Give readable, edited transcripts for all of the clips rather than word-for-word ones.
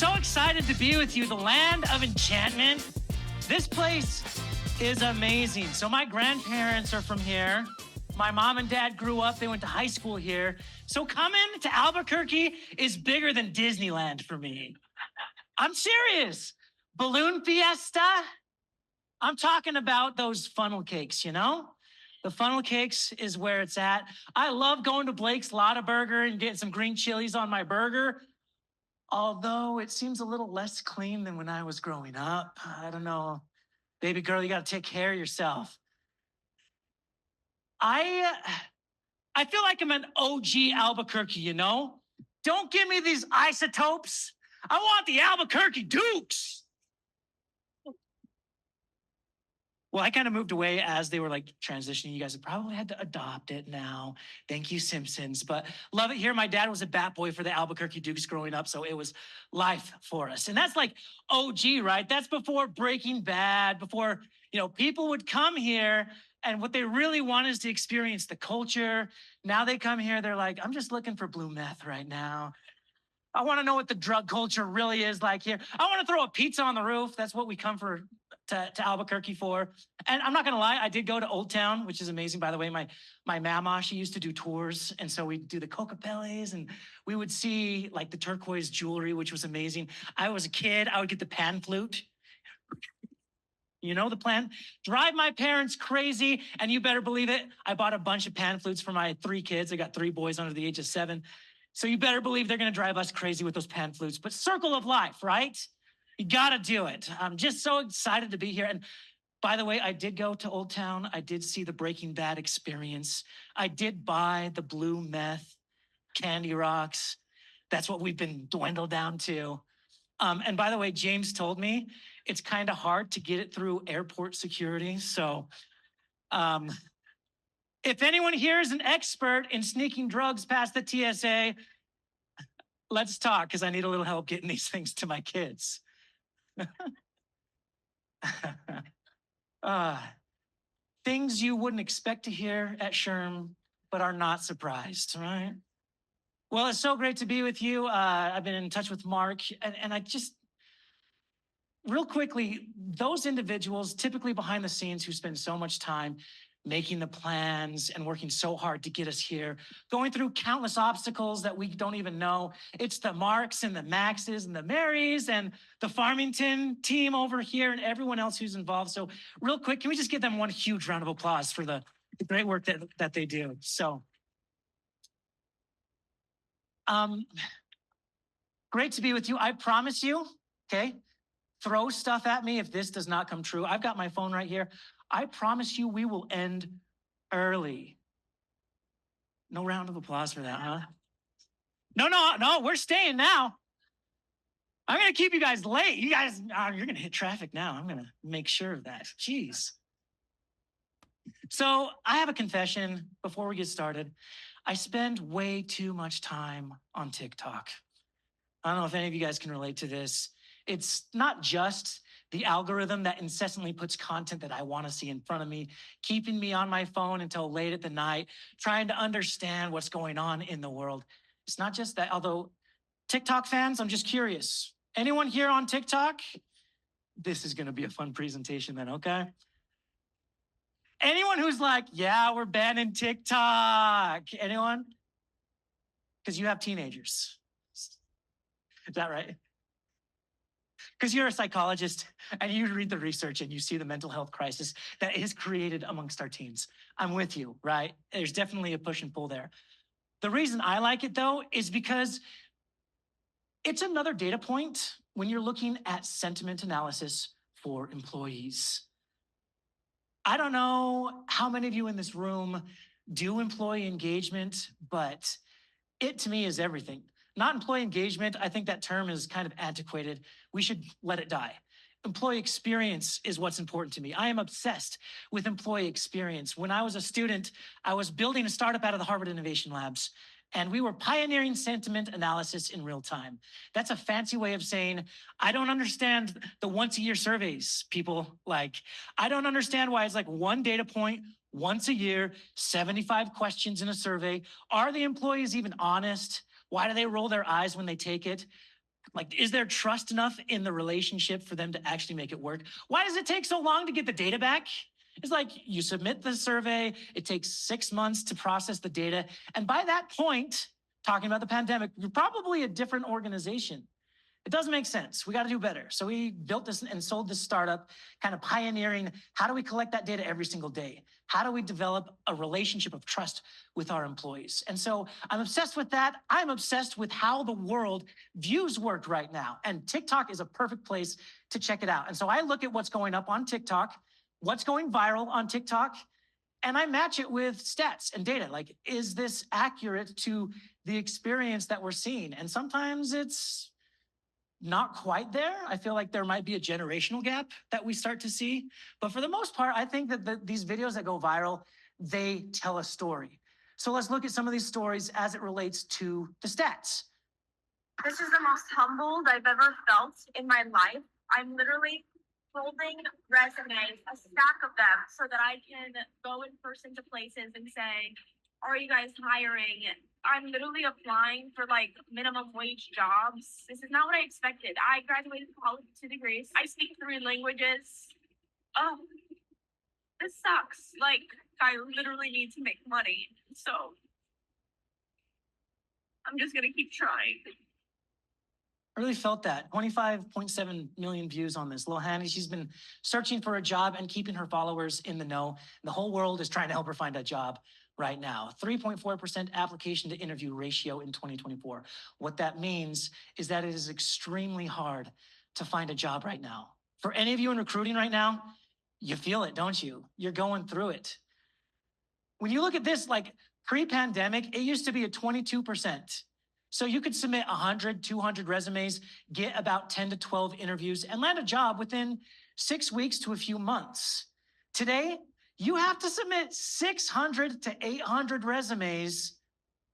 so excited to be with you, the land of enchantment. This place is amazing. So my grandparents are from here. My mom and dad grew up, they went to high school here. So coming to Albuquerque is bigger than Disneyland for me. I'm serious. Balloon fiesta. I'm talking about those funnel cakes, you know? The funnel cakes is where it's at. I love going to Blake's Lotta Burger and getting some green chilies on my burger. Although it seems a little less clean than when I was growing up. I don't know. Baby girl, you gotta take care of yourself. I feel like I'm an OG Albuquerque, you know? Don't give me these isotopes. I want the Albuquerque Dukes. Well, I kind of moved away as they were like transitioning. You guys have probably had to adopt it now. Thank you, Simpsons. But love it here. My dad was a bat boy for the Albuquerque Dukes growing up, so it was life for us. And that's like OG, right? That's before Breaking Bad, before, people would come here and what they really want is to experience the culture. Now they come here, they're like, I'm just looking for blue meth right now. I want to know what the drug culture really is like here. I want to throw a pizza on the roof. That's what we come to Albuquerque for. And I'm not going to lie, I did go to Old Town, which is amazing. By the way, my mama, she used to do tours. And so we'd do the Cocapelles and we would see like the turquoise jewelry, which was amazing. I was a kid, I would get the pan flute. You know the plan? Drive my parents crazy, and you better believe it. I bought a bunch of pan flutes for my 3 kids. I got 3 boys under the age of 7. So you better believe they're gonna drive us crazy with those pan flutes. But circle of life, right? You gotta do it. I'm just so excited to be here. And by the way, I did go to Old Town. I did see the Breaking Bad experience. I did buy the blue meth, Candy Rocks. That's what we've been dwindled down to. And by the way, James told me it's kind of hard to get it through airport security. So if anyone here is an expert in sneaking drugs past the TSA, let's talk, because I need a little help getting these things to my kids. Things you wouldn't expect to hear at SHRM, but are not surprised, right? Well, it's so great to be with you. I've been in touch with Mark, and I just, real quickly, those individuals typically behind the scenes who spend so much time making the plans and working so hard to get us here, going through countless obstacles that we don't even know. It's the Marks and the Maxes and the Marys and the Farmington team over here and everyone else who's involved. So real quick, can we just give them one huge round of applause for the great work that they do? So. Great to be with you. I promise you, okay, throw stuff at me if this does not come true. I've got my phone right here. I promise you we will end early. No round of applause for that, huh? No, we're staying now. I'm going to keep you guys late. You guys, you're going to hit traffic now. I'm going to make sure of that. Jeez. So I have a confession before we get started. I spend way too much time on TikTok. I don't know if any of you guys can relate to this. It's not just the algorithm that incessantly puts content that I want to see in front of me, keeping me on my phone until late at the night, trying to understand what's going on in the world. It's not just that, although TikTok fans, I'm just curious. Anyone here on TikTok? This is going to be a fun presentation then, okay? Anyone who's like, yeah, we're banning TikTok. Anyone? Because you have teenagers. Is that right? Because you're a psychologist and you read the research and you see the mental health crisis that is created amongst our teens. I'm with you, right? There's definitely a push and pull there. The reason I like it though is because it's another data point when you're looking at sentiment analysis for employees. I don't know how many of you in this room do employee engagement, but it to me is everything. Not employee engagement, I think that term is kind of antiquated. We should let it die. Employee experience is what's important to me. I am obsessed with employee experience. When I was a student, I was building a startup out of the Harvard Innovation Labs, and we were pioneering sentiment analysis in real time. That's a fancy way of saying, I don't understand the once-a-year surveys, people. Like, I don't understand why it's like one data point, once a year, 75 questions in a survey. Are the employees even honest? Why do they roll their eyes when they take it? Like, is there trust enough in the relationship for them to actually make it work? Why does it take so long to get the data back? It's like you submit the survey, it takes 6 months to process the data. And by that point, talking about the pandemic, you're probably a different organization. It doesn't make sense. We got to do better. So we built this and sold this startup, kind of pioneering how do we collect that data every single day? How do we develop a relationship of trust with our employees? And so I'm obsessed with that. I'm obsessed with how the world views work right now. And TikTok is a perfect place to check it out. And so I look at what's going up on TikTok, what's going viral on TikTok, and I match it with stats and data. Like, is this accurate to the experience that we're seeing? And sometimes it's not quite there. I feel like there might be a generational gap that we start to see. But for the most part, I think that these videos that go viral, they tell a story. So let's look at some of these stories as it relates to the stats. This is the most humbled I've ever felt in my life. I'm literally holding resumes, a stack of them, so that I can go in person to places and say, are you guys hiring? I'm literally applying for like minimum wage jobs. This is not what I expected. I graduated college with 2 degrees. I speak 3 languages. Oh, this sucks. Like, I literally need to make money. So I'm just gonna keep trying. I really felt that. 25.7 million views on this. Little Hanny, she's been searching for a job and keeping her followers in the know. The whole world is trying to help her find a job right now. 3.4% application to interview ratio in 2024. What that means is that it is extremely hard to find a job right now. For any of you in recruiting right now, you feel it, don't you? You're going through it. When you look at this, like pre-pandemic, it used to be a 22%. So you could submit 100, 200 resumes, get about 10 to 12 interviews, and land a job within 6 weeks to a few months. Today, you have to submit 600 to 800 resumes,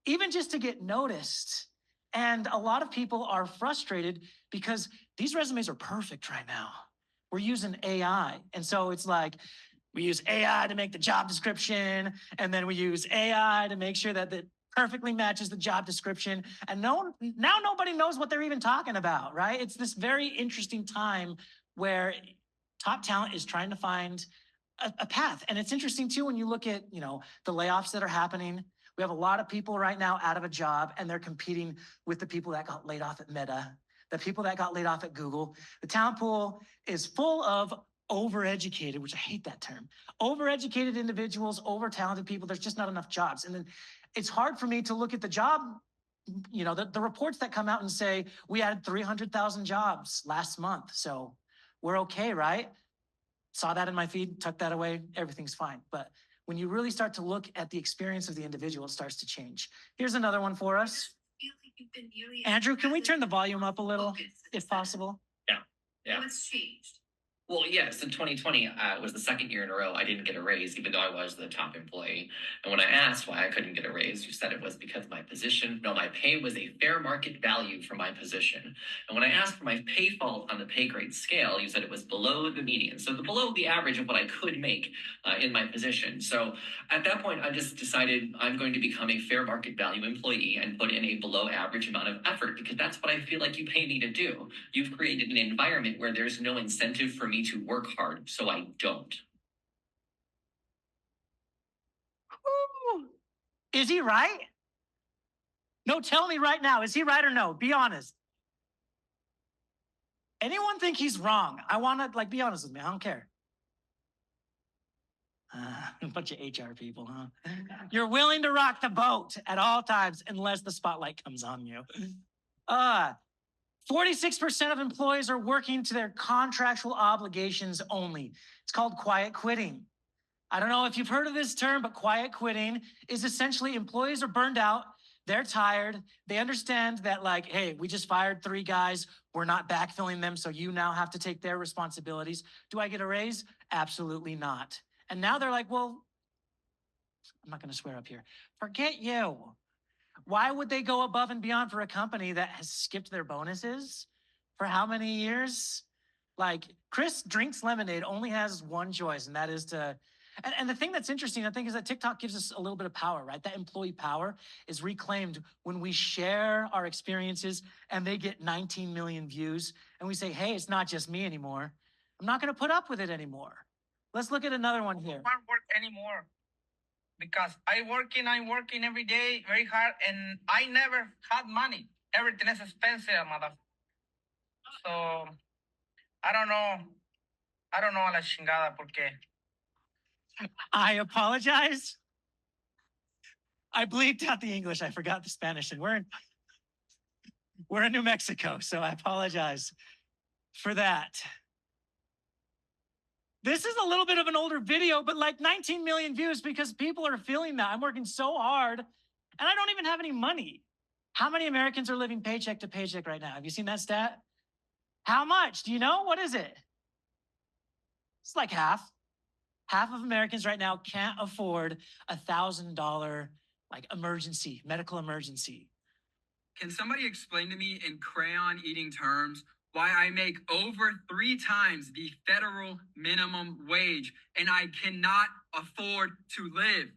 even just to get noticed. And a lot of people are frustrated because these resumes are perfect right now. We're using AI. And so it's like, we use AI to make the job description, and then we use AI to make sure that it perfectly matches the job description. And now nobody knows what they're even talking about, right? It's this very interesting time where top talent is trying to find a path. And it's interesting too, when you look at, the layoffs that are happening. We have a lot of people right now out of a job, and they're competing with the people that got laid off at Meta, the people that got laid off at Google. The talent pool is full of overeducated, which I hate that term, overeducated individuals, over-talented people. There's just not enough jobs. And then it's hard for me to look at the job, the reports that come out and say, we added 300,000 jobs last month. So we're okay, right? Saw that in my feed, tucked that away, everything's fine. But when you really start to look at the experience of the individual, it starts to change. Here's another one for us. Andrew, can we turn the volume up a little, if possible? Yeah. What's changed? Well, yes, in 2020, it was the second year in a row I didn't get a raise, even though I was the top employee. And when I asked why I couldn't get a raise, you said it was because my pay was a fair market value for my position. And when I asked for my pay fall on the pay grade scale, you said it was below the median, so below the average of what I could make in my position. So at that point, I just decided I'm going to become a fair market value employee and put in a below average amount of effort, because that's what I feel like you pay me to do. You've created an environment where there's no incentive for me to work hard, so I don't. Ooh. Is he right? No, tell me right now, is he right or no? Be honest. Anyone think he's wrong? I want to be honest with me. I don't care. A bunch of HR people, huh? You're willing to rock the boat at all times unless the spotlight comes on you. 46% of employees are working to their contractual obligations only. It's called quiet quitting. I don't know if you've heard of this term, but quiet quitting is essentially employees are burned out, they're tired, they understand that hey, we just fired 3 guys, we're not backfilling them, so you now have to take their responsibilities. Do I get a raise? Absolutely not. And now they're like, well, I'm not gonna swear up here. Forget you. Why would they go above and beyond for a company that has skipped their bonuses for how many years? Chris Drinks Lemonade only has one choice, and that is to And the thing that's interesting, I think, is that TikTok gives us a little bit of power, right? That employee power is reclaimed when we share our experiences and they get 19 million views. And we say, hey, it's not just me anymore. I'm not going to put up with it anymore. Let's look at another one here. I don't work anymore because I'm working every day very hard, and I never had money. Everything is expensive, mother. So I don't know a la chingada porque. I apologize. I bleeped out the English. I forgot the Spanish, and we're in New Mexico, so I apologize for that. This is a little bit of an older video, but like 19 million views because people are feeling that. I'm working so hard and I don't even have any money. How many Americans are living paycheck to paycheck right now? Have you seen that stat? How much? Do you know? What is it? It's like half. Half of Americans right now can't afford $1,000 like medical emergency. Can somebody explain to me in crayon eating terms why I make over 3 times the federal minimum wage and I cannot afford to live?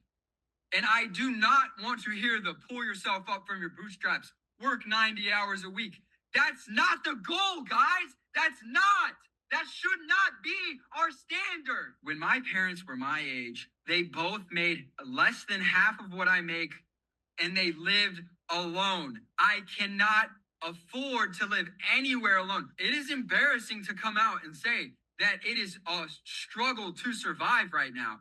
And I do not want to hear the pull yourself up from your bootstraps, work 90 hours a week. That's not the goal, guys. That's not. That should not be our standard. When my parents were my age, they both made less than half of what I make, and they lived alone. I cannot afford to live anywhere alone. It is embarrassing to come out and say that it is a struggle to survive right now.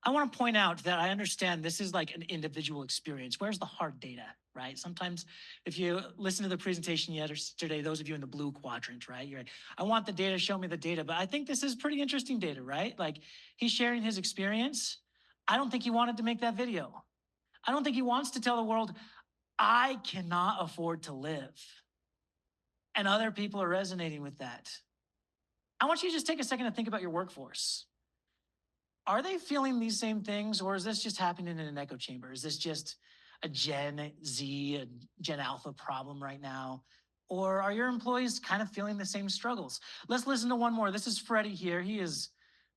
I want to point out that I understand this is like an individual experience. Where's the hard data, right? Sometimes if you listen to the presentation yesterday, those of you in the blue quadrant, right? You're like, I want the data, show me the data. But I think this is pretty interesting data, right? Like he's sharing his experience. I don't think he wanted to make that video. I don't think he wants to tell the world, I cannot afford to live. And other people are resonating with that. I want you to just take a second to think about your workforce. Are they feeling these same things, or is this just happening in an echo chamber? Is this just a Gen Z, a Gen Alpha problem right now? Or are your employees kind of feeling the same struggles? Let's listen to one more. This is Freddie here. He is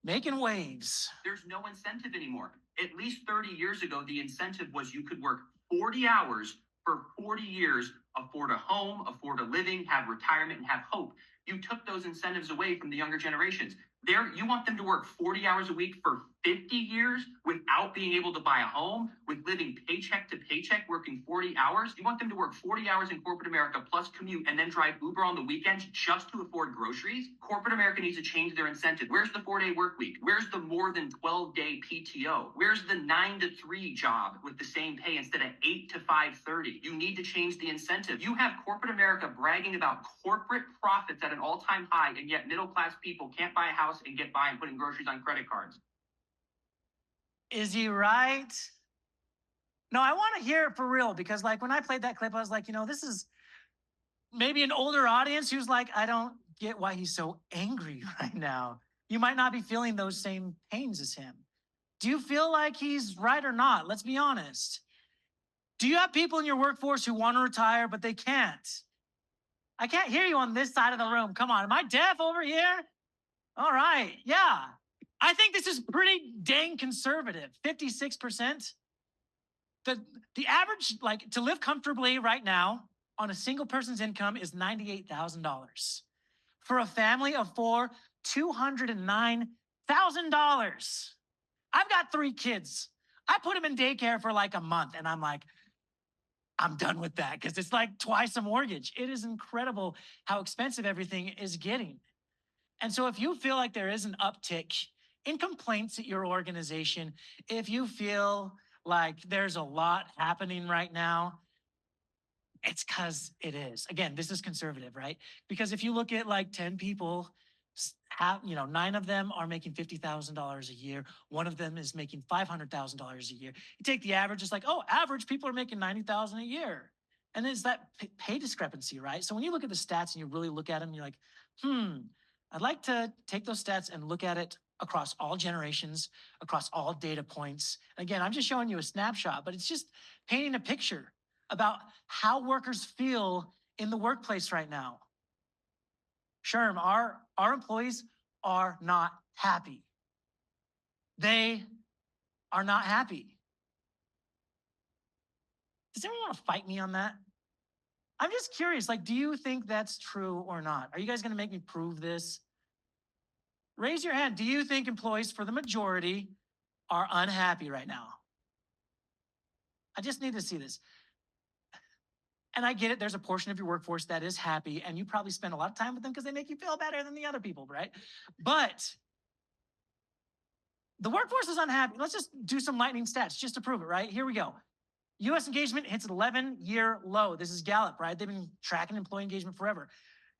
making waves. There's no incentive anymore. At least 30 years ago, the incentive was you could work 40 hours for 40 years, afford a home, afford a living, have retirement, and have hope. You took those incentives away from the younger generations. You want them to work 40 hours a week for 50 years without being able to buy a home, with living paycheck to paycheck, working 40 hours? You want them to work 40 hours in corporate America plus commute and then drive Uber on the weekends just to afford groceries? Corporate America needs to change their incentive. Where's the 4-day work week? Where's the more than 12-day PTO? Where's the 9 to 3 job with the same pay instead of 8 to 5:30? You need to change the incentive. You have corporate America bragging about corporate profits at an all-time high, and yet middle-class people can't buy a house and get by and putting groceries on credit cards. Is he right? No, I want to hear it for real, because like when I played that clip, I was like, this is maybe an older audience who's like, I don't get why he's so angry right now. You might not be feeling those same pains as him. Do you feel like he's right or not? Let's be honest. Do you have people in your workforce who want to retire, but they can't? I can't hear you on this side of the room. Come on, am I deaf over here? All right, yeah. I think this is pretty dang conservative, 56%. The average, like to live comfortably right now on a single person's income is $98,000. For a family of 4, $209,000. I've got 3 kids. I put them in daycare for like a month and I'm like, I'm done with that because it's like twice a mortgage. It is incredible how expensive everything is getting. And so if you feel like there is an uptick in complaints at your organization, if you feel like there's a lot happening right now, it's because it is. Again, this is conservative, right? Because if you look at like 10 people, 9 of them are making $50,000 a year. 1 of them is making $500,000 a year. You take the average, it's like, oh, average people are making $90,000 a year. And it's that pay discrepancy, right? So when you look at the stats and you really look at them, you're like, I'd like to take those stats and look at it across all generations, across all data points. Again, I'm just showing you a snapshot, but it's just painting a picture about how workers feel in the workplace right now. SHRM, our employees are not happy. They are not happy. Does anyone want to fight me on that? I'm just curious, like, do you think that's true or not? Are you guys going to make me prove this? Raise your hand. Do you think employees, for the majority, are unhappy right now? I just need to see this. And I get it, there's a portion of your workforce that is happy, and you probably spend a lot of time with them because they make you feel better than the other people, right? But the workforce is unhappy. Let's just do some lightning stats just to prove it, right? Here we go. US engagement hits an 11-year low. This is Gallup, right? They've been tracking employee engagement forever.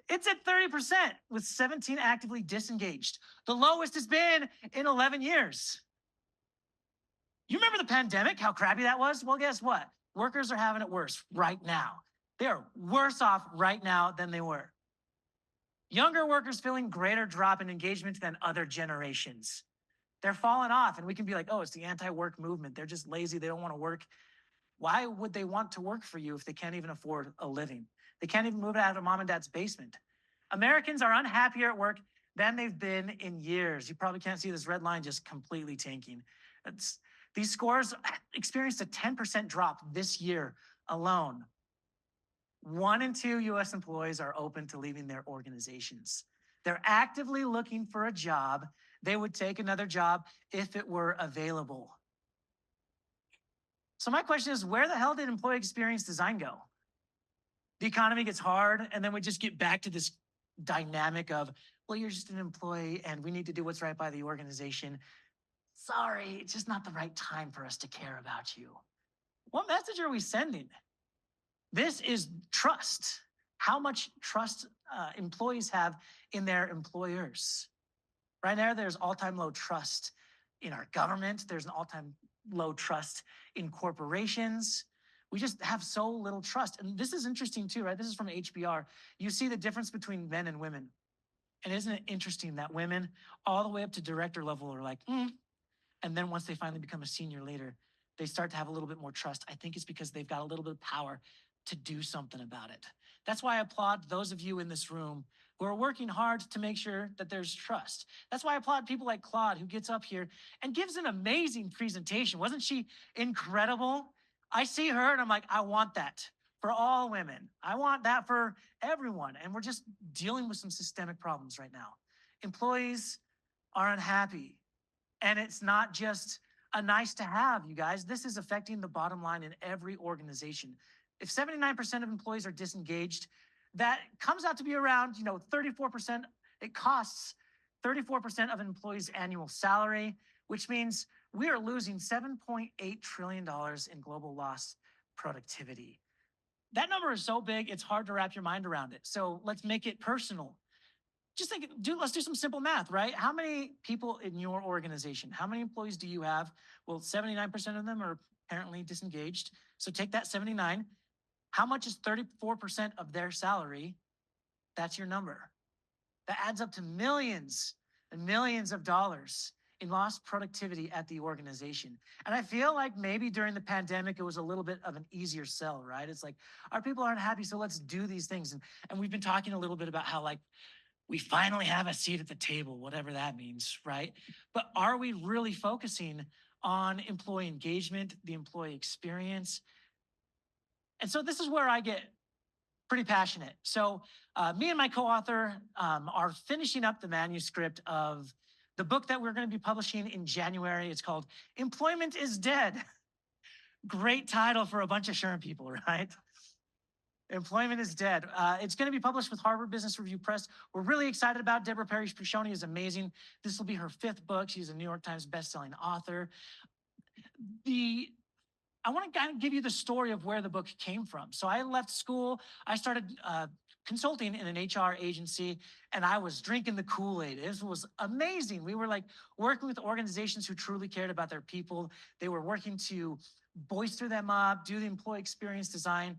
It's at 30% with 17 actively disengaged. The lowest it's been in 11 years. You remember the pandemic, how crappy that was? Well, guess what? Workers are having it worse right now. They are worse off right now than they were. Younger workers feeling greater drop in engagement than other generations. They're falling off, and we can be like, oh, it's the anti-work movement. They're just lazy. They don't want to work. Why would they want to work for you if they can't even afford a living? They can't even move out of mom and dad's basement. Americans are unhappier at work than they've been in years. You probably can't see this red line just completely tanking. These scores experienced a 10% drop this year alone. 1 in 2 US employees are open to leaving their organizations. They're actively looking for a job. They would take another job if it were available. So my question is, where the hell did employee experience design go? The economy gets hard, and then we just get back to this dynamic of, well, you're just an employee and we need to do what's right by the organization. Sorry, it's just not the right time for us to care about you. What message are we sending? This is trust. How much trust employees have in their employers. Right now, there's all-time low trust in our government. There's an all-time low trust in corporations. We just have so little trust. And this is interesting too, right? This is from HBR. You see the difference between men and women. And isn't it interesting that women all the way up to director level are like, and then once they finally become a senior leader, they start to have a little bit more trust. I think it's because they've got a little bit of power to do something about it. That's why I applaud those of you in this room who are working hard to make sure that there's trust. That's why I applaud people like Claude, who gets up here and gives an amazing presentation. Wasn't she incredible? I see her and I'm like, I want that for all women. I want that for everyone. And we're just dealing with some systemic problems right now. Employees are unhappy. And it's not just a nice to have, you guys. This is affecting the bottom line in every organization. If 79% of employees are disengaged, that comes out to be around, 34%. It costs 34% of an employee's annual salary, which means we are losing $7.8 trillion in global lost productivity. That number is so big, it's hard to wrap your mind around it. So let's make it personal. Just think, let's do some simple math, right? How many people in your organization, how many employees do you have? Well, 79% of them are apparently disengaged. So take that 79. How much is 34% of their salary? That's your number. That adds up to millions and millions of dollars in lost productivity at the organization. And I feel like maybe during the pandemic, it was a little bit of an easier sell, right? It's like, our people aren't happy, so let's do these things. And we've been talking a little bit about how, like, we finally have a seat at the table, whatever that means, right? But are we really focusing on employee engagement, the employee experience? And so this is where I get pretty passionate. So me and my co-author are finishing up the manuscript of the book that we're going to be publishing in January. It's called Employment is Dead. Great title for a bunch of SHRM people, right? Employment is Dead. It's going to be published with Harvard Business Review Press. We're really excited about it. Deborah Parrish-Puccioni is amazing. This will be her 5th book. She's a New York Times bestselling author. I want to kind of give you the story of where the book came from. So I left school. I started consulting in an HR agency, and I was drinking the Kool-Aid. It was amazing. We were like working with organizations who truly cared about their people. They were working to bolster them up, do the employee experience design,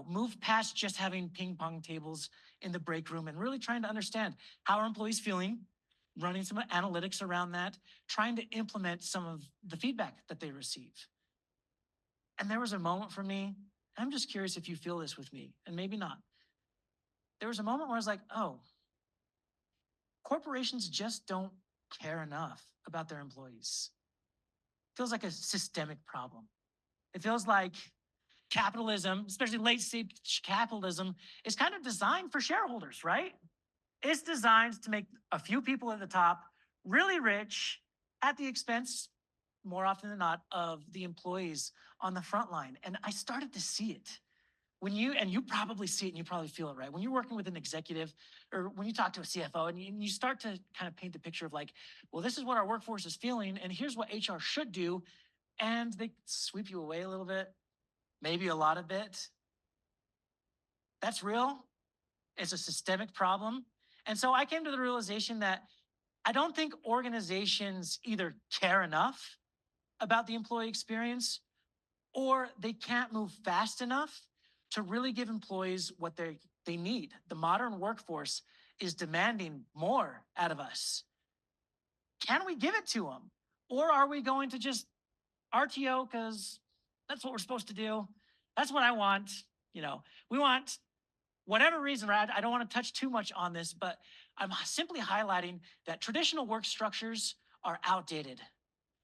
move past just having ping pong tables in the break room and really trying to understand how are employees feeling, running some analytics around that, trying to implement some of the feedback that they receive. And there was a moment for me, I'm just curious if you feel this with me, and maybe not. There was a moment where I was like, oh, corporations just don't care enough about their employees. feels like a systemic problem. It feels like capitalism, especially late stage capitalism, is kind of designed for shareholders, right? It's designed to make a few people at the top really rich at the expense, more often than not, of the employees on the front line. And I started to see it. And you probably see it and you probably feel it, right? When you're working with an executive or when you talk to a CFO and you start to kind of paint the picture of like, well, this is what our workforce is feeling and here's what HR should do. And they sweep you away a little bit, maybe a lot of bit. That's real. It's a systemic problem. And so I came to the realization that I don't think organizations either care enough about the employee experience or they can't move fast enough to really give employees what they need. The modern workforce is demanding more out of us. Can we give it to them? Or are we going to just RTO because that's what we're supposed to do? That's what I want. We want whatever reason, right? I don't want to touch too much on this, but I'm simply highlighting that traditional work structures are outdated.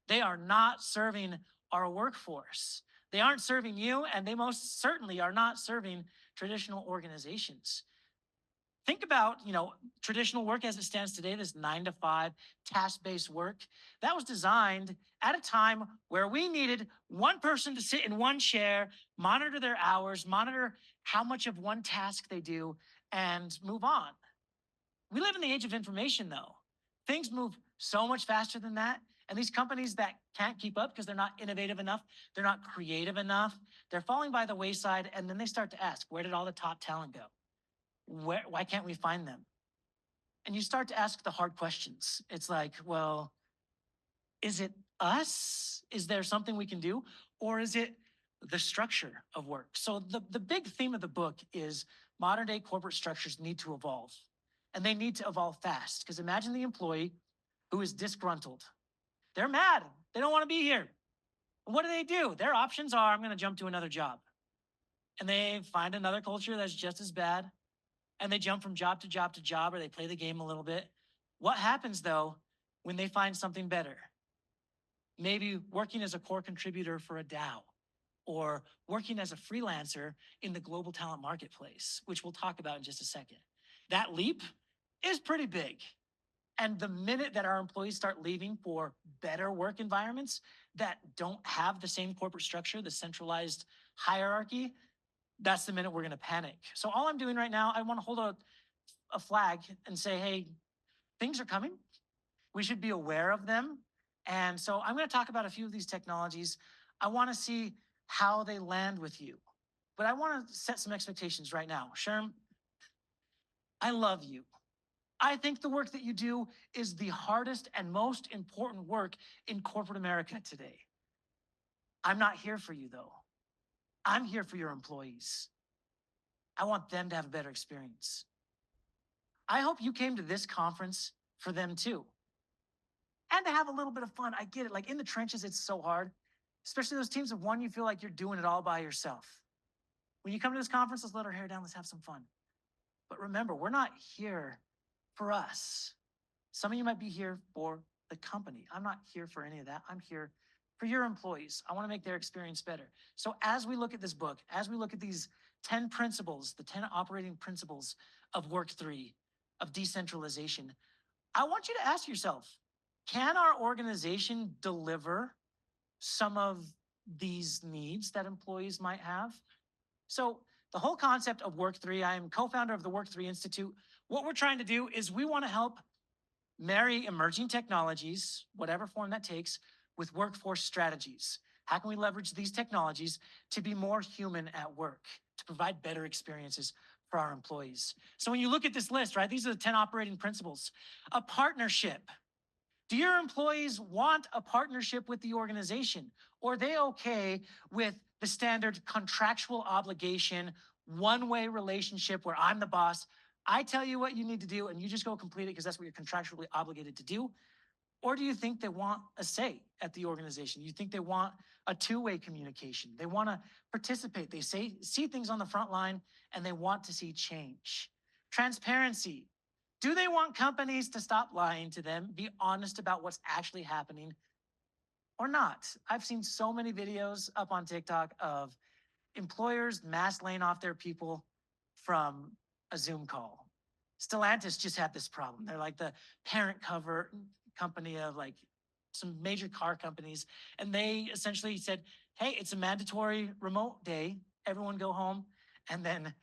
They are not serving our workforce. They aren't serving you, and they most certainly are not serving traditional organizations. Think about, traditional work as it stands today, this 9-to-5 task-based work. That was designed at a time where we needed one person to sit in one chair, monitor their hours, monitor how much of one task they do, and move on. We live in the age of information, though. Things move so much faster than that. And these companies that can't keep up because they're not innovative enough, they're not creative enough, they're falling by the wayside. And then they start to ask, where did all the top talent go? Why can't we find them? And you start to ask the hard questions. It's like, well, is it us? Is there something we can do? Or is it the structure of work? So the big theme of the book is modern day corporate structures need to evolve. And they need to evolve fast. Because imagine the employee who is disgruntled. They're mad. They don't want to be here. And what do? Their options are, I'm going to jump to another job. And they find another culture that's just as bad. And they jump from job to job to job, or they play the game a little bit. What happens, though, when they find something better? Maybe working as a core contributor for a DAO, or working as a freelancer in the global talent marketplace, which we'll talk about in just a second. That leap is pretty big. And the minute that our employees start leaving for better work environments that don't have the same corporate structure, the centralized hierarchy, that's the minute we're going to panic. So all I'm doing right now, I want to hold a flag and say, hey, things are coming. We should be aware of them. And so I'm going to talk about a few of these technologies. I want to see how they land with you. But I want to set some expectations right now. SHRM, I love you. I think the work that you do is the hardest and most important work in corporate America today. I'm not here for you, though. I'm here for your employees. I want them to have a better experience. I hope you came to this conference for them too. And to have a little bit of fun. I get it. Like in the trenches, it's so hard. Especially those teams of one, you feel like you're doing it all by yourself. When you come to this conference, let's let our hair down. Let's have some fun. But remember, we're not here for us. Some of you might be here for the company. I'm not here for any of that. I'm here for your employees. I want to make their experience better. So as we look at this book, as we look at these 10 principles, the 10 operating principles of work 3, of decentralization, I want you to ask yourself, can our organization deliver some of these needs that employees might have? So the whole concept of work 3, I am co-founder of the work 3 Institute. What we're trying to do is we want to help marry emerging technologies, whatever form that takes, with workforce strategies. How can we leverage these technologies to be more human at work, to provide better experiences for our employees? So when you look at this list, right, these are the 10 operating principles. A partnership. Do your employees want a partnership with the organization? Or are they okay with the standard contractual obligation, one-way relationship where I'm the boss, I tell you what you need to do and you just go complete it because that's what you're contractually obligated to do? Or do you think they want a say at the organization? You think they want a two-way communication? They want to participate. They see things on the front line and they want to see change. Transparency. Do they want companies to stop lying to them, be honest about what's actually happening? or not. I've seen so many videos up on TikTok of employers mass laying off their people from a Zoom call. Stellantis just had this problem. They're like the parent cover company of like some major car companies. And they essentially said, hey, it's a mandatory remote day. Everyone go home. And then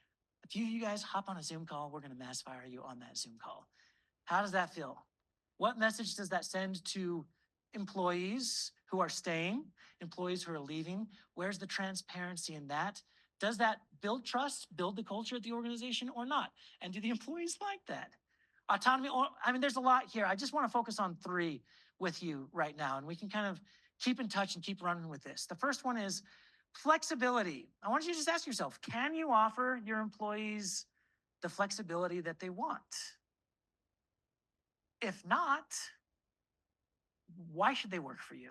if you guys hop on a Zoom call, we're going to mass fire you on that Zoom call. How does that feel? What message does that send to employees who are staying, employees who are leaving? Where's the transparency in that? Does that build trust, build the culture at the organization or not? And do the employees like that? Autonomy, I mean, there's a lot here. I just want to focus on 3 with you right now, and we can kind of keep in touch and keep running with this. The first one is flexibility. I want you to just ask yourself, can you offer your employees the flexibility that they want? If not, why should they work for you?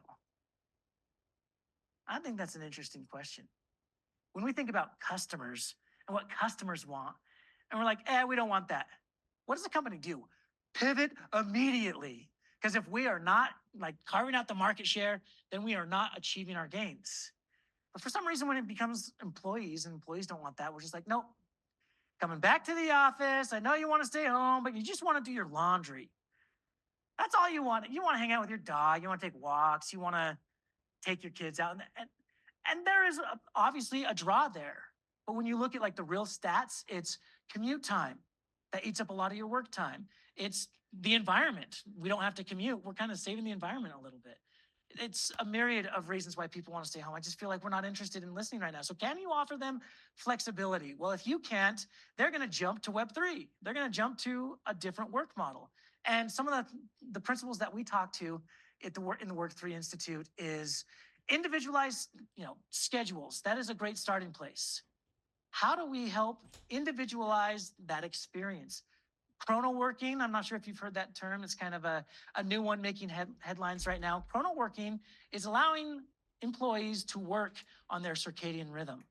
I think that's an interesting question. When we think about customers and what customers want, and we're like, we don't want that. What does the company do? Pivot immediately. Because if we are not like carving out the market share, then we are not achieving our gains. But for some reason, when it becomes employees and employees don't want that, we're just like, nope, coming back to the office. I know you want to stay home, but you just want to do your laundry. That's all you want. You want to hang out with your dog. You want to take walks. You want to take your kids out. And there is obviously a draw there. But when you look at like the real stats, it's commute time that eats up a lot of your work time. It's the environment. We don't have to commute. We're kind of saving the environment a little bit. It's a myriad of reasons why people want to stay home. I just feel like we're not interested in listening right now. So can you offer them flexibility? Well, if you can't, they're going to jump to Web3. They're going to jump to a different work model. And some of the principles that we talk to in the Work3 Institute is individualized, schedules. That is a great starting place. How do we help individualize that experience? Chrono working, I'm not sure if you've heard that term. It's kind of a new one making headlines right now. Chrono working is allowing employees to work on their circadian rhythm.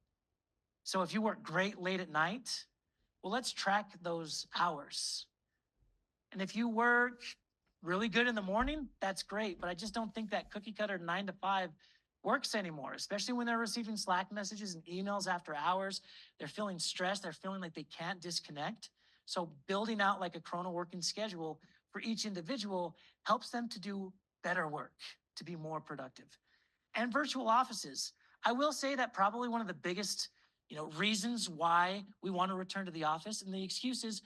So if you work great late at night, well, let's track those hours. And if you work really good in the morning, that's great. But I just don't think that cookie cutter 9 to 5 works anymore, especially when they're receiving Slack messages and emails after hours. They're feeling stressed. They're feeling like they can't disconnect. So building out like a chrono working schedule for each individual helps them to do better work, to be more productive. And virtual offices. I will say that probably one of the biggest, reasons why we want to return to the office, and the excuse is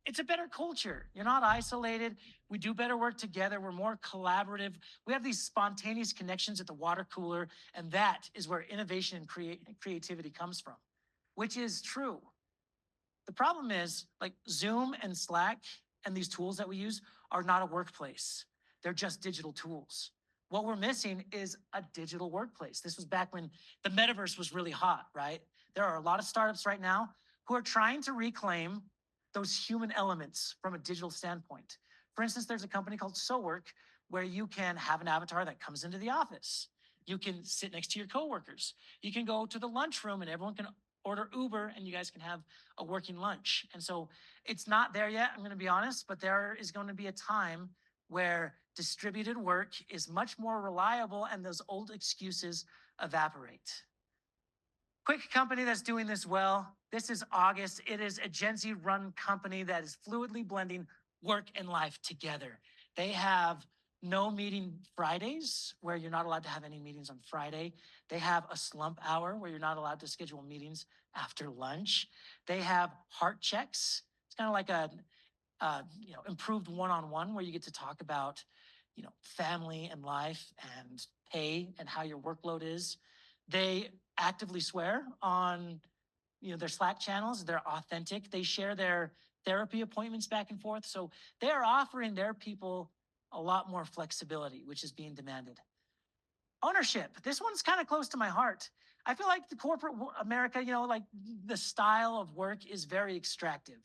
it's a better culture. You're not isolated. We do better work together. We're more collaborative. We have these spontaneous connections at the water cooler, and that is where innovation and creativity comes from, which is true. The problem is like Zoom and Slack and these tools that we use are not a workplace. They're just digital tools. What we're missing is a digital workplace. This was back when the metaverse was really hot, right? There are a lot of startups right now who are trying to reclaim those human elements from a digital standpoint. For instance, there's a company called SoWork where you can have an avatar that comes into the office. You can sit next to your coworkers. You can go to the lunchroom and everyone can order Uber and you guys can have a working lunch. And so it's not there yet, I'm going to be honest, but there is going to be a time where distributed work is much more reliable and those old excuses evaporate. Quick company that's doing this well. This is August. It is a Gen Z run company that is fluidly blending work and life together. They have no meeting Fridays, where you're not allowed to have any meetings on Friday. They have a slump hour where you're not allowed to schedule meetings after lunch. They have heart checks. It's kind of like a improved one-on-one where you get to talk about, family and life and pay and how your workload is. They actively swear on, their Slack channels. They're authentic. They share their therapy appointments back and forth. So they're offering their people a lot more flexibility, which is being demanded. Ownership. This one's kind of close to my heart. I feel like the corporate America, like the style of work is very extractive.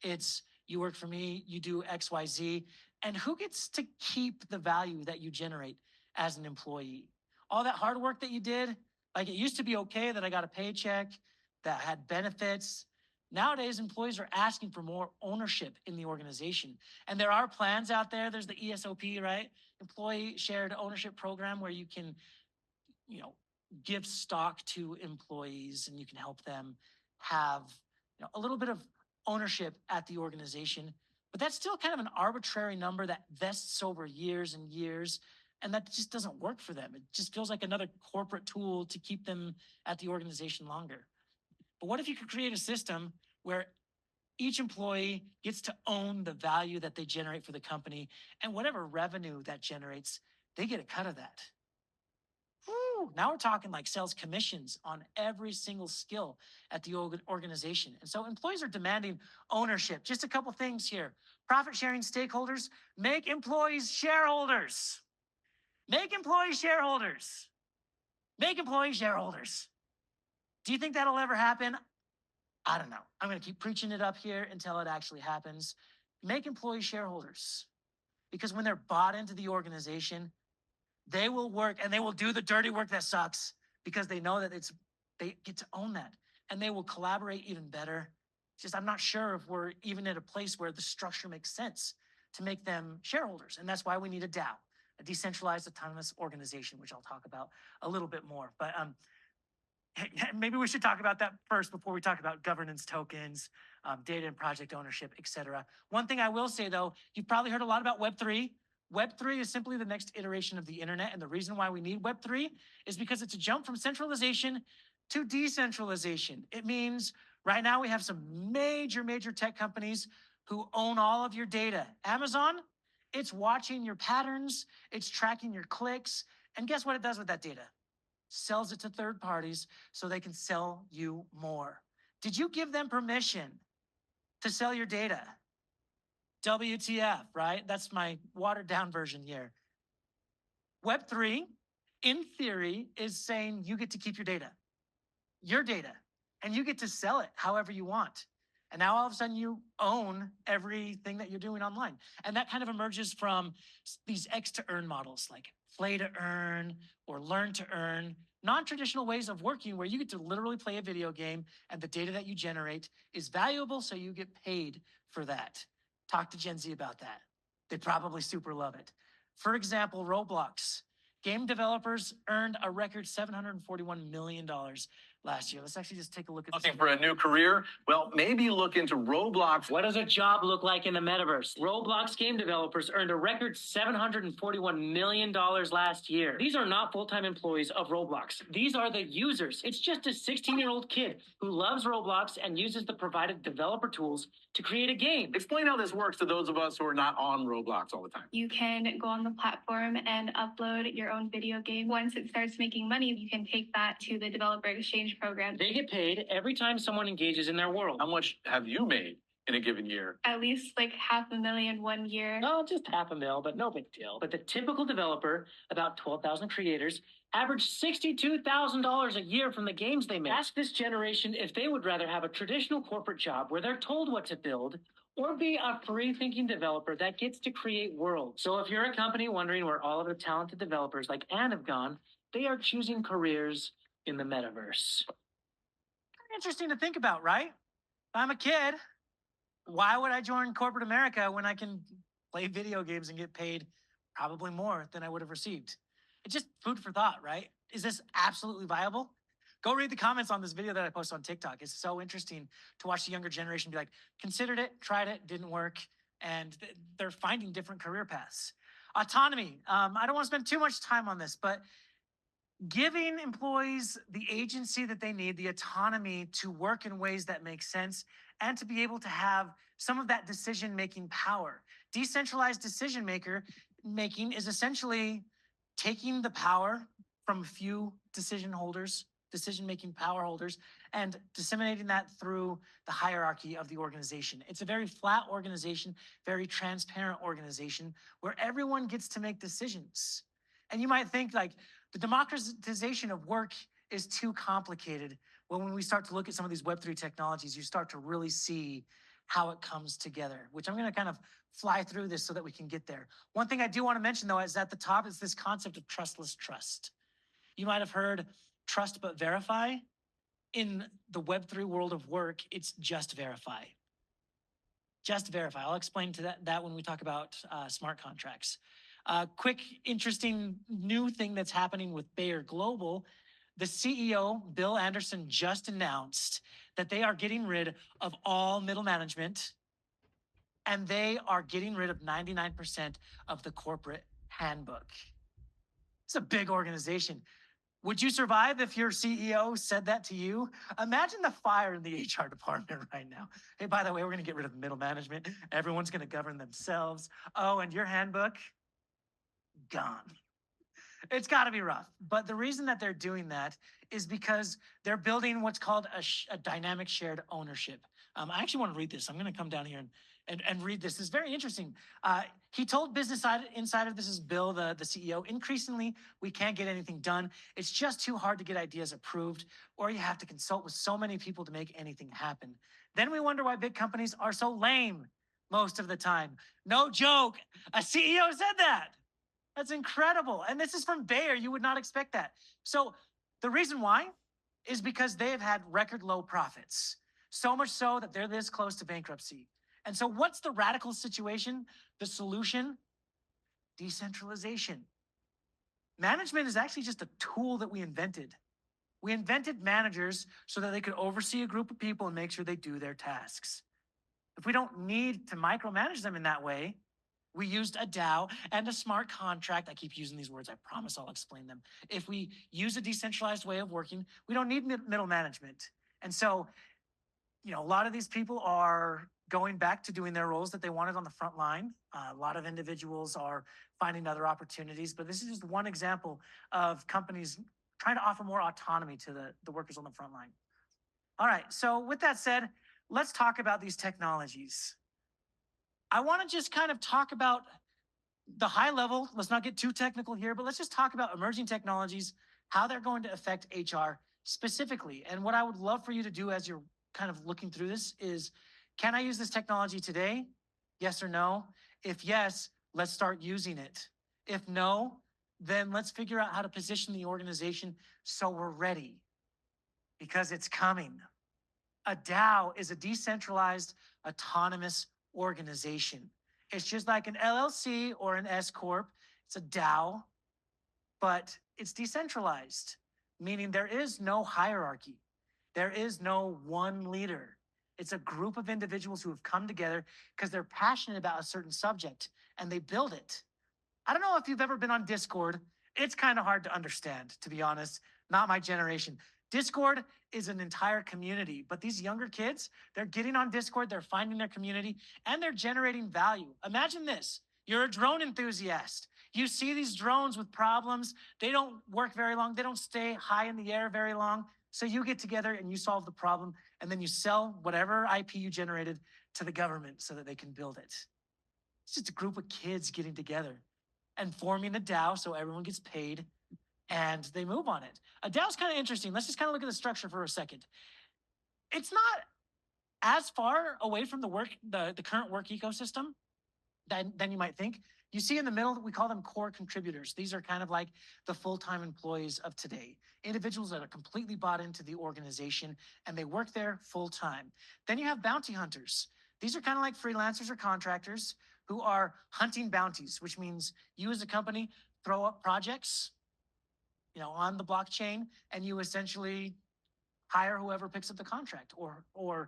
It's you work for me, you do X, Y, Z, and who gets to keep the value that you generate as an employee? All that hard work that you did, like it used to be okay that I got a paycheck, that had benefits. Nowadays, employees are asking for more ownership in the organization. And there are plans out there. There's the ESOP, right? employee shared ownership program where you can, give stock to employees and you can help them have, a little bit of ownership at the organization. But that's still kind of an arbitrary number that vests over years and years. And that just doesn't work for them. It just feels like another corporate tool to keep them at the organization longer. But what if you could create a system where each employee gets to own the value that they generate for the company, and whatever revenue that generates, they get a cut of that. Woo, now we're talking like sales commissions on every single skill at the organization. And so employees are demanding ownership. Just a couple things here. Profit sharing stakeholders, make employees shareholders. Make employees shareholders. Make employees shareholders. Do you think that'll ever happen? I don't know. I'm going to keep preaching it up here until it actually happens. Make employees shareholders. Because when they're bought into the organization, they will work and they will do the dirty work that sucks because they know that they get to own that, and they will collaborate even better. Just, I'm not sure if we're even at a place where the structure makes sense to make them shareholders. And that's why we need a DAO, a decentralized autonomous organization, which I'll talk about a little bit more. But maybe we should talk about that first before we talk about governance tokens, data and project ownership, etc. One thing I will say though, you've probably heard a lot about Web3. Web3 is simply the next iteration of the internet. And the reason why we need Web3 is because it's a jump from centralization to decentralization. It means right now we have some major tech companies who own all of your data. Amazon, it's watching your patterns, it's tracking your clicks. And guess what it does with that data? Sells it to third parties so they can sell you more. Did you give them permission to sell your data? WTF, right? That's my watered down version here. Web3, in theory, is saying you get to keep your data, and you get to sell it however you want. And now all of a sudden you own everything that you're doing online. And that kind of emerges from these X to earn models like play to earn or learn to earn, non-traditional ways of working where you get to literally play a video game and the data that you generate is valuable, so you get paid for that. Talk to Gen Z about that. They probably super love it. For example, Roblox. Game developers earned a record $741 million last year. Let's actually just take a look at this. Looking for a new career? Well, maybe look into Roblox. What does a job look like in the metaverse? Roblox game developers earned a record $741 million last year. These are not full-time employees of Roblox. These are the users. It's just a 16-year-old kid who loves Roblox and uses the provided developer tools to create a game. Explain how this works to those of us who are not on Roblox all the time. You can go on the platform and upload your own video game. Once it starts making money, you can take that to the developer exchange program. They get paid every time someone engages in their world. How much have you made in a given year? At least like $500,000 1 year. No, just $500,000, but no big deal. But the typical developer, about 12,000 creators, average $62,000 a year from the games they make. Ask this generation if they would rather have a traditional corporate job where they're told what to build, or be a free-thinking developer that gets to create worlds. So if you're a company wondering where all of the talented developers like Anne have gone, they are choosing careers in the metaverse. Interesting to think about, right? If I'm a kid, why would I join corporate America when I can play video games and get paid probably more than I would have received? It's just food for thought, right? Is this absolutely viable? Go read the comments on this video that I posted on TikTok. It's so interesting to watch the younger generation be like, considered it, tried it, didn't work, and they're finding different career paths. Autonomy. I don't want to spend too much time on this, but giving employees the agency that they need, the autonomy to work in ways that make sense, and to be able to have some of that decision-making power. Decentralized decision-making is essentially taking the power from a few decision-making power holders, and disseminating that through the hierarchy of the organization. It's a very flat organization, very transparent organization, where everyone gets to make decisions. And you might think like the democratization of work is too complicated. Well, when we start to look at some of these Web3 technologies, you start to really see how it comes together, which I'm going to kind of fly through this so that we can get there. One thing I do want to mention though is at the top is this concept of trustless trust. You might have heard trust but verify. In the Web3 world of work, it's just verify. Just verify. I'll explain to that when we talk about smart contracts. Quick, interesting new thing that's happening with Bayer Global. The CEO, Bill Anderson, just announced that they are getting rid of all middle management and they are getting rid of 99% of the corporate handbook. It's a big organization. Would you survive if your CEO said that to you? Imagine the fire in the HR department right now. Hey, by the way, we're going to get rid of middle management. Everyone's going to govern themselves. Oh, and your handbook? Gone. It's got to be rough. But the reason that they're doing that is because they're building what's called a dynamic shared ownership. I actually want to read this. I'm going to come down here and read this. It's very interesting. He told Business Insider, this is Bill, the CEO, increasingly, we can't get anything done. It's just too hard to get ideas approved, or you have to consult with so many people to make anything happen. Then we wonder why big companies are so lame most of the time. No joke. A CEO said that. That's incredible. And this is from Bayer. You would not expect that. So the reason why is because they have had record low profits. So much so that they're this close to bankruptcy. And so what's the radical situation? The solution? Decentralization. Management is actually just a tool that we invented. We invented managers so that they could oversee a group of people and make sure they do their tasks. If we don't need to micromanage them in that way, we used a DAO and a smart contract. I keep using these words. I promise I'll explain them. If we use a decentralized way of working, we don't need middle management. And so, a lot of these people are going back to doing their roles that they wanted on the front line. A lot of individuals are finding other opportunities, but this is just one example of companies trying to offer more autonomy to the workers on the front line. All right, so with that said, let's talk about these technologies. I want to just kind of talk about the high level. Let's not get too technical here, but let's just talk about emerging technologies, how they're going to affect HR specifically. And what I would love for you to do as you're kind of looking through this is, can I use this technology today? Yes or no? If yes, let's start using it. If no, then let's figure out how to position the organization so we're ready, because it's coming. A DAO is a decentralized, autonomous organization. It's just like an LLC or an S Corp. It's a DAO, but it's decentralized, meaning there is no hierarchy. There is no one leader. It's a group of individuals who have come together because they're passionate about a certain subject and they build it. I don't know if you've ever been on Discord. It's kind of hard to understand, to be honest. Not my generation. Discord is an entire community, but these younger kids, they're getting on Discord, they're finding their community, and they're generating value. Imagine this. You're a drone enthusiast. You see these drones with problems. They don't work very long. They don't stay high in the air very long. So you get together and you solve the problem, and then you sell whatever IP you generated to the government so that they can build it. It's just a group of kids getting together and forming a DAO so everyone gets paid and they move on it. A DAO is kind of interesting. Let's just kind of look at the structure for a second. It's not as far away from the current work ecosystem than you might think. You see in the middle, we call them core contributors. These are kind of like the full-time employees of today. Individuals that are completely bought into the organization and they work there full-time. Then you have bounty hunters. These are kind of like freelancers or contractors who are hunting bounties, which means you as a company throw up projects, on the blockchain, and you essentially hire whoever picks up the contract, or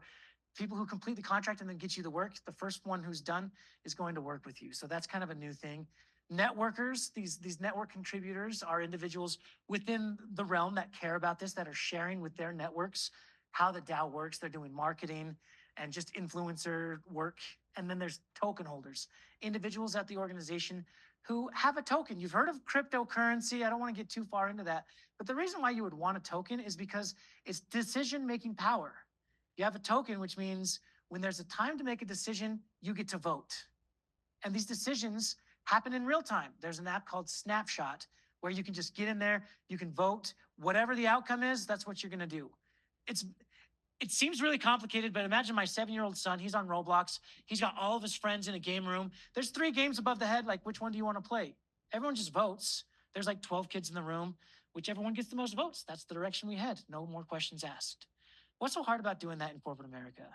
people who complete the contract and then get you the work. The first one who's done is going to work with you. So that's kind of a new thing. Networkers, these network contributors are individuals within the realm that care about this, that are sharing with their networks how the DAO works. They're doing marketing and just influencer work. And then there's token holders, individuals at the organization who have a token. You've heard of cryptocurrency. I don't want to get too far into that. But the reason why you would want a token is because it's decision-making power. You have a token, which means when there's a time to make a decision, you get to vote. And these decisions happen in real time. There's an app called Snapshot where you can just get in there, you can vote. Whatever the outcome is, that's what you're going to do. It seems really complicated, but imagine my 7-year-old son. He's on Roblox. He's got all of his friends in a game room. There's 3 games above the head. Like, which one do you want to play? Everyone just votes. There's like 12 kids in the room. Whichever one gets the most votes, that's the direction we head. No more questions asked. What's so hard about doing that in corporate America?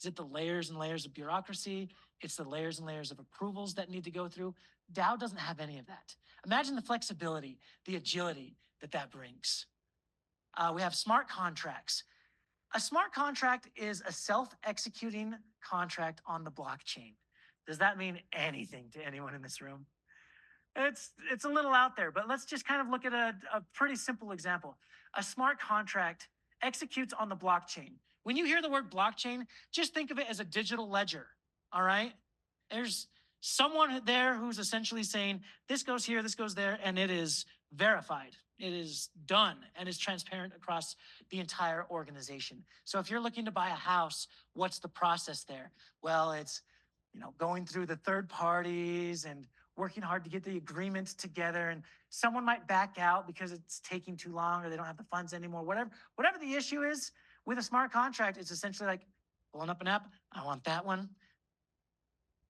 Is it the layers and layers of bureaucracy? It's the layers and layers of approvals that need to go through. DAO doesn't have any of that. Imagine the flexibility, the agility that that brings. We have smart contracts. A smart contract is a self-executing contract on the blockchain. Does that mean anything to anyone in this room? It's a little out there, but let's just kind of look at a pretty simple example. A smart contract executes on the blockchain. When you hear the word blockchain, just think of it as a digital ledger, all right? There's someone there who's essentially saying, this goes here, this goes there, and it is verified. It is done and is transparent across the entire organization. So if you're looking to buy a house, what's the process there? Well, it's, going through the third parties and working hard to get the agreements together, and someone might back out because it's taking too long or they don't have the funds anymore. Whatever the issue is with a smart contract, it's essentially like pulling up an app. I want that one.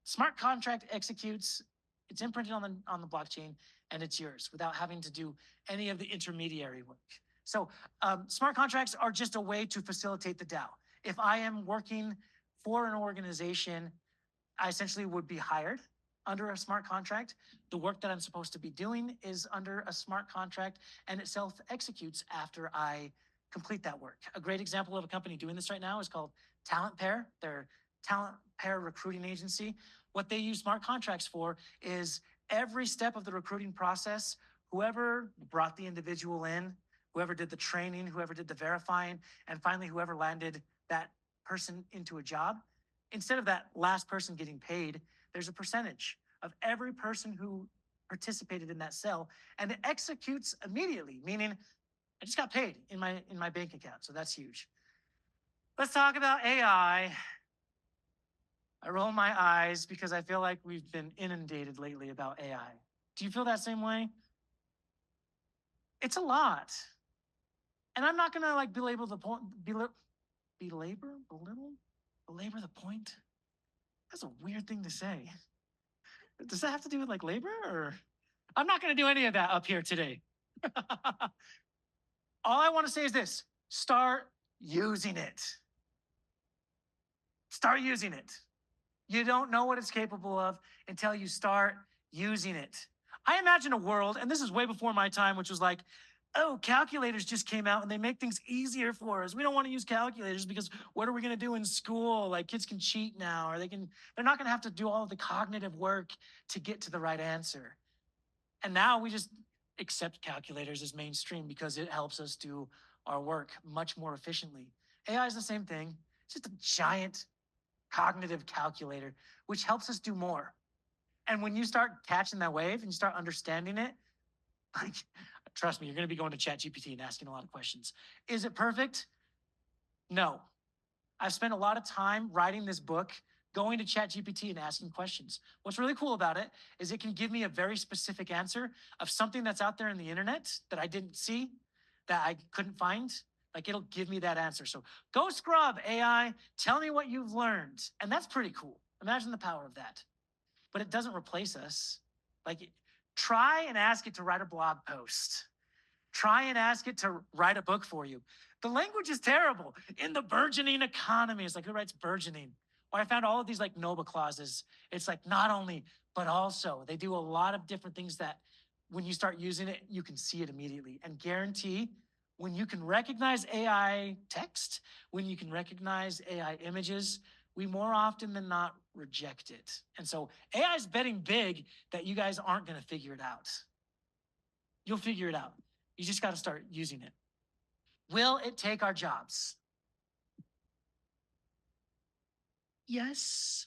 Smart contract executes, it's imprinted on the blockchain, and it's yours without having to do any of the intermediary work. So smart contracts are just a way to facilitate the DAO. If I am working for an organization, I essentially would be hired under a smart contract. The work that I'm supposed to be doing is under a smart contract, and it self-executes after I complete that work. A great example of a company doing this right now is called Talent Pair. They're Talent Pair recruiting agency. What they use smart contracts for is every step of the recruiting process, whoever brought the individual in, whoever did the training, whoever did the verifying, and finally whoever landed that person into a job, instead of that last person getting paid, there's a percentage of every person who participated in that sale, and it executes immediately, meaning I just got paid in my bank account. So that's huge. Let's talk about AI. I roll my eyes because I feel like we've been inundated lately about AI. Do you feel that same way? It's a lot. And I'm not gonna belabor the point, belabor the point. That's a weird thing to say. Does that have to do with labor or? I'm not gonna do any of that up here today. All I wanna say is this, start using it. Start using it. You don't know what it's capable of until you start using it. I imagine a world, and this is way before my time, which was like, oh, calculators just came out and they make things easier for us. We don't want to use calculators because what are we going to do in school? Like kids can cheat now, or they're not going to have to do all of the cognitive work to get to the right answer. And now we just accept calculators as mainstream because it helps us do our work much more efficiently. AI is the same thing. It's just a giant cognitive calculator, which helps us do more. And when you start catching that wave and you start understanding it, trust me, you're going to be going to ChatGPT and asking a lot of questions. Is it perfect? No. I've spent a lot of time writing this book, going to ChatGPT and asking questions. What's really cool about it is it can give me a very specific answer of something that's out there in the internet that I didn't see, that I couldn't find. It'll give me that answer. So go scrub AI, tell me what you've learned. And that's pretty cool. Imagine the power of that. But it doesn't replace us. Try and ask it to write a blog post. Try and ask it to write a book for you. The language is terrible. In the burgeoning economy, it's like, who writes burgeoning? Or I found all of these NOBA clauses. It's like not only, but also. They do a lot of different things that when you start using it, you can see it immediately. And guarantee, when you can recognize AI text, when you can recognize AI images, we more often than not reject it. And so AI is betting big that you guys aren't going to figure it out. You'll figure it out. You just got to start using it. Will it take our jobs? Yes.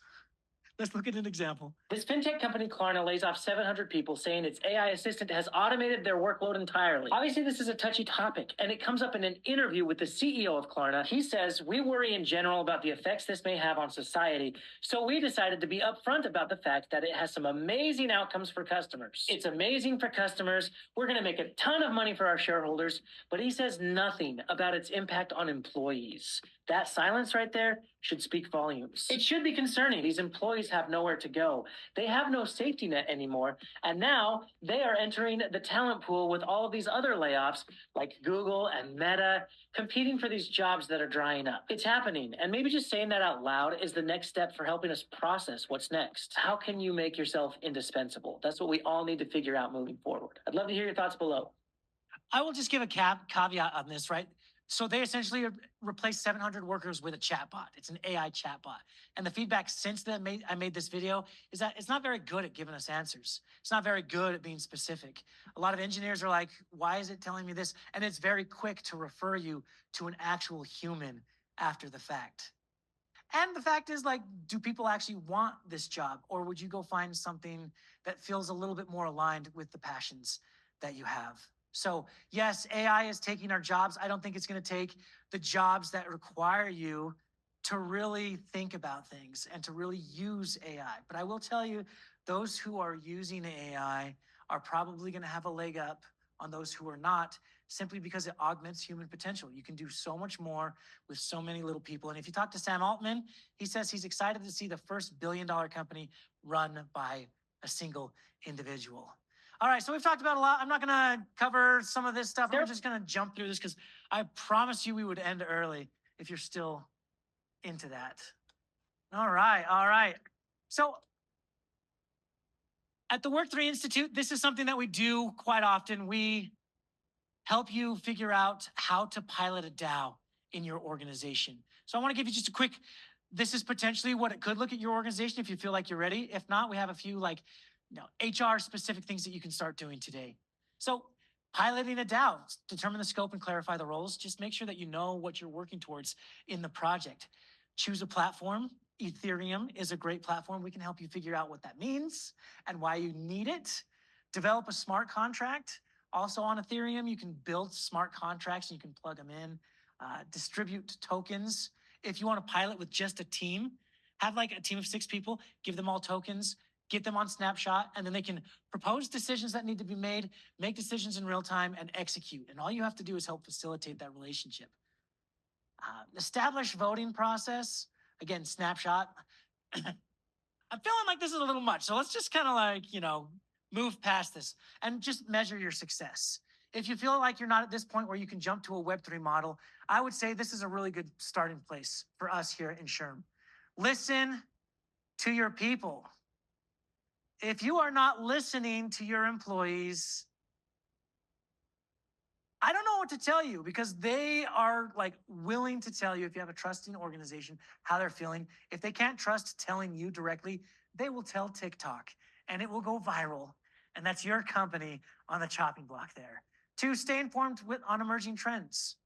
Let's look at an example. This fintech company, Klarna, lays off 700 people, saying its AI assistant has automated their workload entirely. Obviously, this is a touchy topic, and it comes up in an interview with the CEO of Klarna. He says, we worry in general about the effects this may have on society, so we decided to be upfront about the fact that it has some amazing outcomes for customers. It's amazing for customers. We're going to make a ton of money for our shareholders, but he says nothing about its impact on employees. That silence right there should speak volumes. It should be concerning. These employees employees have nowhere to go. They have no safety net anymore. And now they are entering the talent pool with all of these other layoffs like Google and Meta competing for these jobs that are drying up. It's happening. And maybe just saying that out loud is the next step for helping us process what's next. How can you make yourself indispensable? That's what we all need to figure out moving forward. I'd love to hear your thoughts below. I will just give a caveat on this, right? So they essentially replaced 700 workers with a chatbot. It's an AI chatbot. And the feedback since I made this video is that it's not very good at giving us answers. It's not very good at being specific. A lot of engineers are like, why is it telling me this? And it's very quick to refer you to an actual human after the fact. And the fact is, like, do people actually want this job? Or would you go find something that feels a little bit more aligned with the passions that you have? So yes, AI is taking our jobs. I don't think it's going to take the jobs that require you to really think about things and to really use AI. But I will tell you, those who are using AI are probably going to have a leg up on those who are not, simply because it augments human potential. You can do so much more with so many little people. And if you talk to Sam Altman, he says he's excited to see the first billion-dollar company run by a single individual. All right, so we've talked about a lot. I'm not gonna cover some of this stuff. We're just gonna jump through this because I promised you we would end early if you're still into that. All right. So at the Work3 Institute, this is something that we do quite often. We help you figure out how to pilot a DAO in your organization. So I wanna give you just a quick, this is potentially what it could look at your organization if you feel like you're ready. If not, we have a few HR specific things that you can start doing today. So piloting a DAO, determine the scope and clarify the roles. Just make sure that you know what you're working towards in the project. Choose a platform. Ethereum is a great platform. We can help you figure out what that means and why you need it. Develop a smart contract. Also on Ethereum, you can build smart contracts and you can plug them in. Distribute tokens. If you want to pilot with just a team, have like a team of 6 people, give them all tokens, get them on Snapshot, and then they can propose decisions that need to be made, make decisions in real time, and execute. And all you have to do is help facilitate that relationship. Establish voting process. Again, Snapshot. I'm feeling like this is a little much, so let's just kind of move past this and just measure your success. If you feel like you're not at this point where you can jump to a Web3 model, I would say this is a really good starting place for us here in SHRM. Listen to your people. If you are not listening to your employees, I don't know what to tell you because they are willing to tell you, if you have a trusting organization, how they're feeling. If they can't trust telling you directly, they will tell TikTok and it will go viral. And that's your company on the chopping block there. 2, stay informed on emerging trends.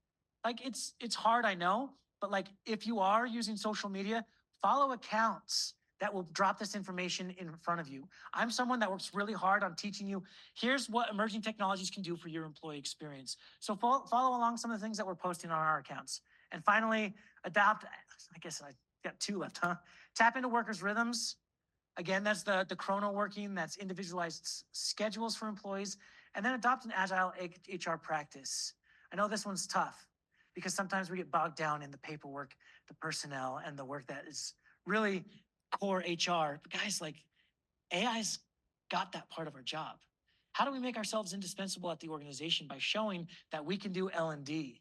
It's hard, I know, but if you are using social media, follow accounts that will drop this information in front of you. I'm someone that works really hard on teaching you, here's what emerging technologies can do for your employee experience. So follow along some of the things that we're posting on our accounts. And finally, adopt, I guess I got 2 left, huh? Tap into workers' rhythms. Again, that's the chrono working, that's individualized schedules for employees, and then adopt an agile HR practice. I know this one's tough because sometimes we get bogged down in the paperwork, the personnel, and the work that is really core HR. But guys, AI's got that part of our job. How do we make ourselves indispensable at the organization? By showing that we can do L&D,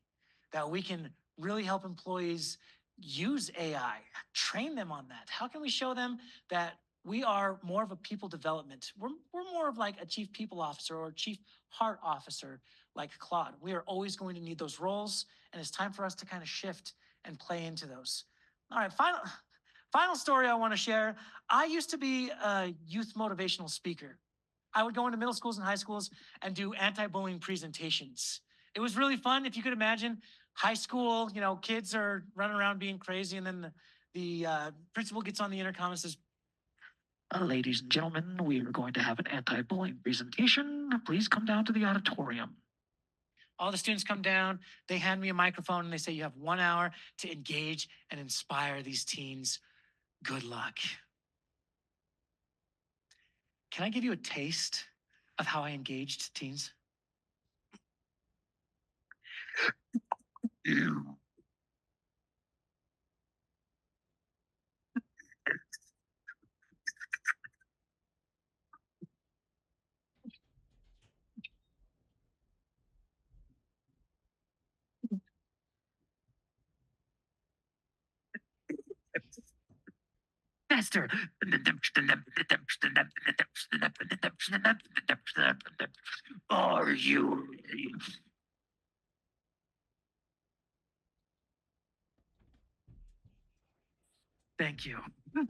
that we can really help employees use AI, train them on that. How can we show them that we are more of a people development? We're more of a chief people officer or chief heart officer like Claude. We are always going to need those roles, and it's time for us to kind of shift and play into those. All right, final story I want to share. I used to be a youth motivational speaker. I would go into middle schools and high schools and do anti-bullying presentations. It was really fun. If you could imagine high school, kids are running around being crazy, and then the principal gets on the intercom and says, ladies and gentlemen, we are going to have an anti-bullying presentation. Please come down to the auditorium. All the students come down, they hand me a microphone, and they say, you have 1 hour to engage and inspire these teens. Good luck. Can I give you a taste of how I engaged teens? faster. Are you ready? Thank you. I'm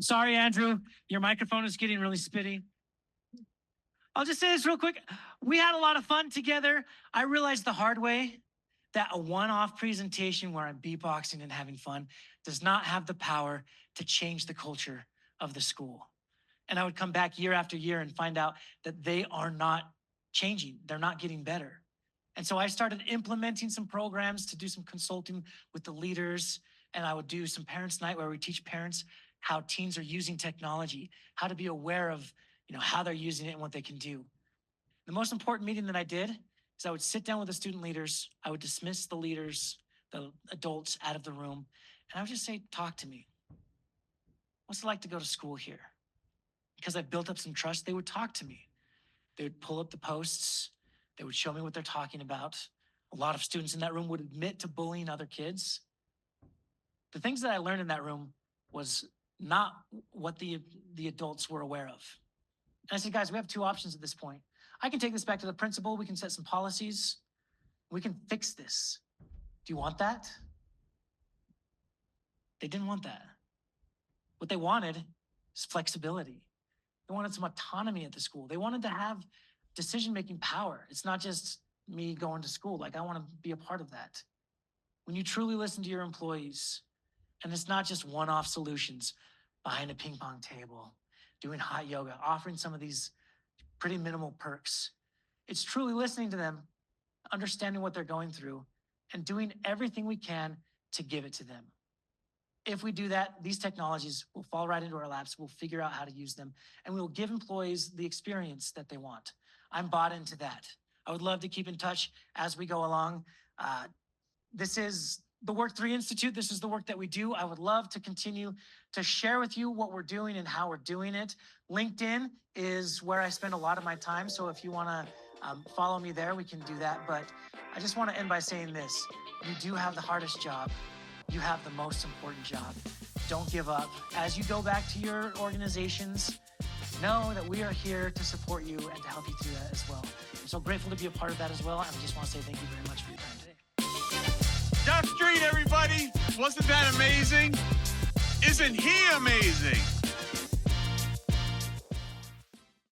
sorry, Andrew. Your microphone is getting really spitty. I'll just say this real quick. We had a lot of fun together. I realized the hard way that a one-off presentation where I'm beatboxing and having fun does not have the power to change the culture of the school. And I would come back year after year and find out that they are not changing. They're not getting better. And so I started implementing some programs to do some consulting with the leaders. And I would do some parents' night where we teach parents how teens are using technology, how to be aware of how they're using it and what they can do. The most important meeting that I did is I would sit down with the student leaders. I would dismiss the leaders, the adults out of the room. And I would just say, talk to me. What's it like to go to school here? Because I've built up some trust, they would talk to me. They would pull up the posts. They would show me what they're talking about. A lot of students in that room would admit to bullying other kids. The things that I learned in that room was not what the adults were aware of. And I said, guys, we have two options at this point. I can take this back to the principal. We can set some policies. We can fix this. Do you want that? They didn't want that. What they wanted is flexibility. They wanted some autonomy at the school. They wanted to have decision-making power. It's not just me going to school. Like, I want to be a part of that. When you truly listen to your employees, and it's not just one-off solutions behind a ping pong table, doing hot yoga, offering some of these pretty minimal perks. It's truly listening to them, understanding what they're going through, and doing everything we can to give it to them. If we do that, these technologies will fall right into our laps. We'll figure out how to use them, and we will give employees the experience that they want. I'm bought into that. I would love to keep in touch as we go along. This is the Work 3 Institute. This is the work that we do. I would love to continue to share with you what we're doing and how we're doing it. LinkedIn is where I spend a lot of my time. So if you want to follow me there, we can do that. But I just want to end by saying this. You do have the hardest job. You have the most important job. Don't give up. As you go back to your organizations, know that we are here to support you and to help you through that as well. I'm so grateful to be a part of that as well. And I just want to say thank you very much for your time today. Jeff Street, everybody. Wasn't that amazing? Isn't he amazing?